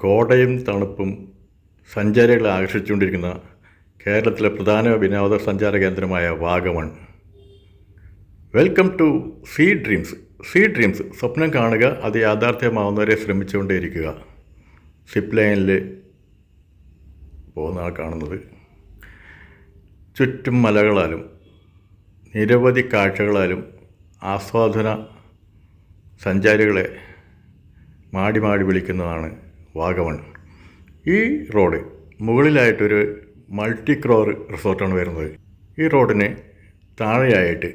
കോടയും തണുപ്പും സഞ്ചാരികളെ ആകർഷിച്ചുകൊണ്ടിരിക്കുന്ന കേരളത്തിലെ പ്രധാന വിനോദസഞ്ചാര കേന്ദ്രമായ Vagamon. Welcome to Sea Dreams. സ്വപ്നം കാണുക, അത് യാഥാർത്ഥ്യമാവുന്നവരെ ശ്രമിച്ചുകൊണ്ടേയിരിക്കുക. സിപ്പ് ലൈനിൽ പോകുന്ന കാണുന്നത് ചുറ്റും മലകളാലും നിരവധി കാഴ്ചകളാലും ആസ്വാദന സഞ്ചാരികളെ മാടി വിളിക്കുന്നതാണ് വാഗമൺ. ഈ റോഡ് മുകളിലായിട്ടൊരു മൾട്ടി ക്രോർ റിസോർട്ടാണ് വരുന്നത്. ഈ റോഡിന് താഴെയായിട്ട്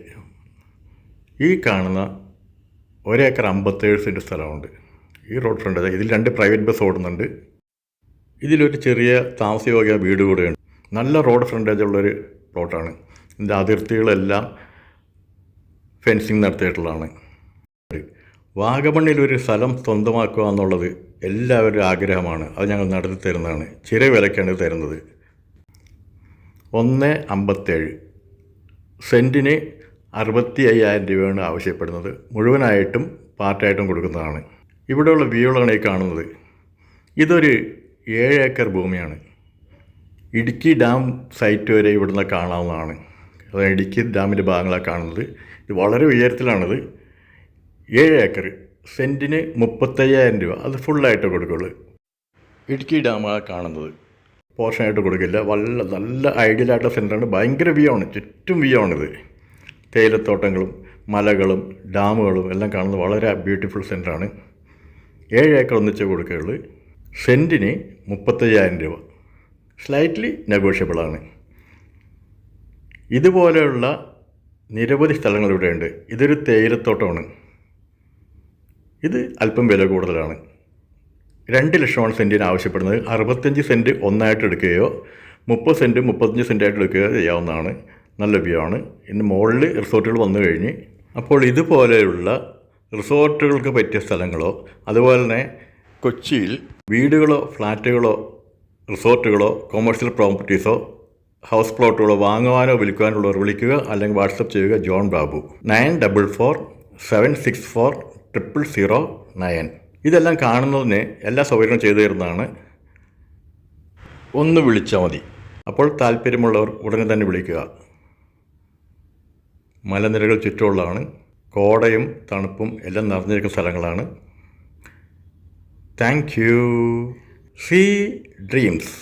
ഈ കാണുന്ന 1 ഏക്കർ 57 സെൻറ്റ് സ്ഥലമുണ്ട്. ഈ റോഡ് ഫ്രണ്ട് ഇതിൽ 2 പ്രൈവറ്റ് ബസ് ഓടുന്നുണ്ട്. ഇതിലൊരു ചെറിയ താമസയോഗ്യ വീട് കൂടെയുണ്ട്. നല്ല റോഡ് ഫ്രണ്ടേജ് ഉള്ളൊരു പ്ലോട്ടാണ്. ഇതിൻ്റെ അതിർത്തികളെല്ലാം ഫെൻസിങ് നടത്തിയിട്ടുള്ളതാണ്. വാഗമണ്ണിലൊരു സ്ഥലം സ്വന്തമാക്കുക എന്നുള്ളത് എല്ലാവരുടെ ആഗ്രഹമാണ്. അത് ഞങ്ങൾ നടത്തി തരുന്നതാണ്. ചെറിയ വിലയ്ക്കാണ് തരുന്നത്. 1.57 സെൻറ്റിന് 65,000 രൂപയാണ് ആവശ്യപ്പെടുന്നത്. മുഴുവനായിട്ടും പാർട്ടായിട്ടും കൊടുക്കുന്നതാണ്. ഇവിടെയുള്ള വ്യൂകളാണ് ഈ കാണുന്നത്. ഇതൊരു 7 ഏക്കർ ഭൂമിയാണ്. ഇടുക്കി ഡാം സൈറ്റ് വരെ ഇവിടുന്ന് കാണാവുന്നതാണ്. അത് ഇടുക്കി ഡാമിൻ്റെ ഭാഗങ്ങളാണ് കാണുന്നത്. ഇത് വളരെ ഉയരത്തിലാണിത്. 7 ഏക്കർ സെൻറ്റിന് 35,000 രൂപ. അത് ഫുള്ളായിട്ട് കൊടുക്കുള്ളൂ. ഇടുക്കി ഡാമാണ് കാണുന്നത്. പോർഷനായിട്ട് കൊടുക്കില്ല. നല്ല ഐഡിയലായിട്ടുള്ള സെൻറ്ററാണ്. ഭയങ്കര വ്യൂ ആണ്. ചുറ്റും വ്യൂ ആണിത്. തേയിലത്തോട്ടങ്ങളും മലകളും ഡാമുകളും എല്ലാം കാണുന്നത് വളരെ ബ്യൂട്ടിഫുൾ സെൻറ്ററാണ്. 7 ഏക്കർ ഒന്നിച്ച് കൊടുക്കുകയുള്ളൂ. സെൻറ്റിന് 35,000 രൂപ. സ്ലൈറ്റ്ലി നെഗോഷ്യബിളാണ്. ഇതുപോലെയുള്ള നിരവധി സ്ഥലങ്ങൾ ഇവിടെയുണ്ട്. ഇതൊരു തേയിലത്തോട്ടമാണ്. ഇത് അല്പം വില കൂടുതലാണ്. 2 ലക്ഷമാണ് സെൻറ്റിന് ആവശ്യപ്പെടുന്നത്. 65 സെൻറ്റ് ഒന്നായിട്ട് എടുക്കുകയോ 30 സെൻറ്റ് 35 സെൻറ്റായിട്ട് എടുക്കുകയോ ചെയ്യാവുന്നതാണ്. നല്ല വ്യൂ ആണ്. ഇന്ന് മുകളിൽ റിസോർട്ടുകൾ വന്നു കഴിഞ്ഞ് അപ്പോൾ ഇതുപോലെയുള്ള റിസോർട്ടുകൾക്ക് പറ്റിയ സ്ഥലങ്ങളോ അതുപോലെ തന്നെ കൊച്ചിയിൽ വീടുകളോ ഫ്ലാറ്റുകളോ റിസോർട്ടുകളോ കൊമേഴ്ഷ്യൽ പ്രോപ്പർട്ടീസോ ഹൗസ് പ്ലോട്ടുകളോ വാങ്ങുവാനോ വിൽക്കുവാനുള്ളവർ വിളിക്കുക, അല്ലെങ്കിൽ വാട്സപ്പ് ചെയ്യുക. ജോൺ ബാബു 9447640009. ഇതെല്ലാം കാണുന്നതിന് എല്ലാ സൗകര്യങ്ങളും ചെയ്തു തരുന്നതാണ്. ഒന്ന് വിളിച്ചാൽ മതി. അപ്പോൾ താല്പര്യമുള്ളവർ ഉടനെ തന്നെ വിളിക്കുക. മലനിരകൾ ചുറ്റുമുള്ളതാണ്. കോടയും തണുപ്പും എല്ലാം നിറഞ്ഞിരിക്കുന്ന സ്ഥലങ്ങളാണ്. Thank you. Sea dreams.